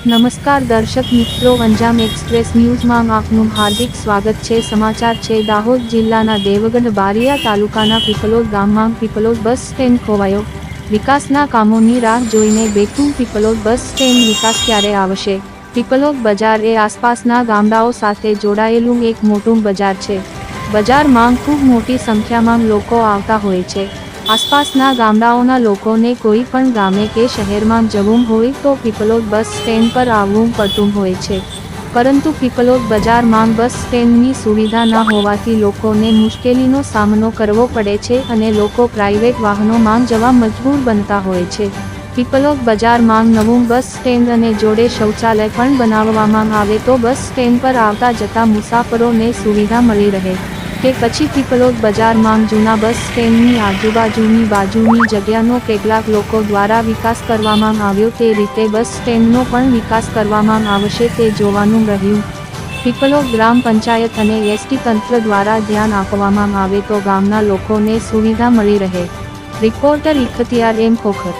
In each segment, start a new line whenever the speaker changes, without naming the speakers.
નમસ્કાર દર્શક મિત્રો, અંજામ એક્સપ્રેસ ન્યૂઝમાં આપનું હાર્દિક સ્વાગત છે। સમાચાર છે દાહોદ જિલ્લાના દેવગઢ બારિયા તાલુકાના પીપલોદ ગામમાં પીપલોદ બસ સ્ટેન્ડ ખોવાયો। વિકાસના કામોની રાહ જોઈને બેઠું પીપલોદ બસ સ્ટેન્ડ, વિકાસ ક્યારે આવશે? પીપલોદ બજાર એ આસપાસના ગામડાઓ સાથે જોડાયેલું એક મોટું બજાર છે। બજારમાં ખૂબ મોટી સંખ્યામાં લોકો આવતા હોય છે। આસપાસના ગામડાઓના લોકોને કોઈ પણ ગામે કે શહેરમાં જવું હોય તો પીપલોદ બસ સ્ટેન્ડ પર આવવું પડતું હોય છે, પરંતુ પીપલોદ બજારમાં બસ સ્ટેન્ડની સુવિધા ન હોવાથી લોકોને મુશ્કેલીનો સામનો કરવો પડે છે અને લોકો પ્રાઇવેટ વાહનોમાં જવા મજબૂર બનતા હોય છે। પીપલોદ બજારમાં નવું બસ સ્ટેન્ડ અને જોડે શૌચાલય પણ બનાવવામાં આવે તો બસ સ્ટેન્ડ પર આવતા જતા મુસાફરોને સુવિધા મળી રહે। કે પછી પીપલોદ બજારમાં જૂના બસ સ્ટેન્ડની આજુબાજુની બાજુની જગ્યાનો કેટલાક લોકો દ્વારા વિકાસ કરવામાં આવ્યો તે રીતે બસ સ્ટેન્ડનો પણ વિકાસ કરવામાં આવશે તે જોવાનું રહ્યું। પીપલોદ ગ્રામ પંચાયત અને એસટી તંત્ર દ્વારા ધ્યાન આપવામાં આવે તો ગામના લોકોને સુવિધા મળી રહે। રિપોર્ટર ઇખ્તિયાર એમ ખોખર।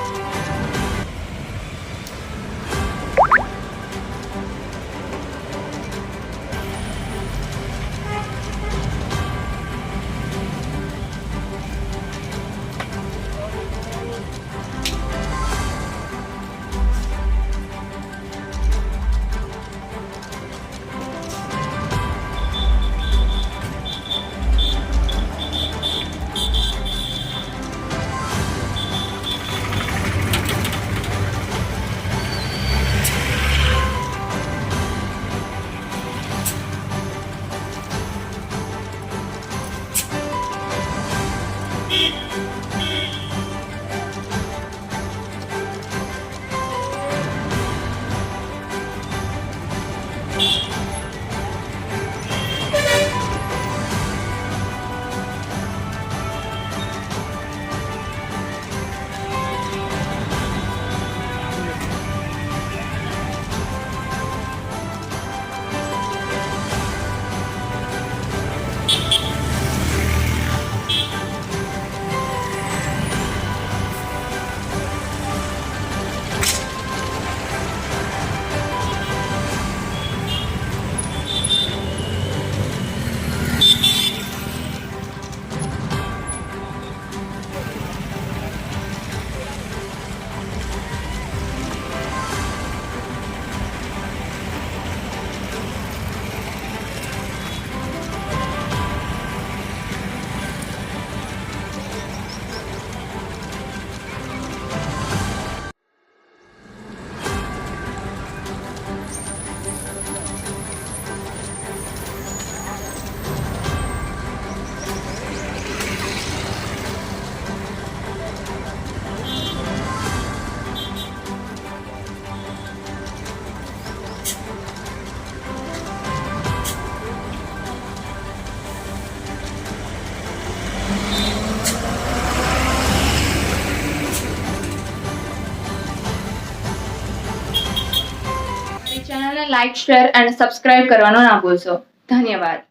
ચેનલને લાઇક, શેર અને સબસ્ક્રાઇબ કરવાનો ના ભૂલશો। ધન્યવાદ।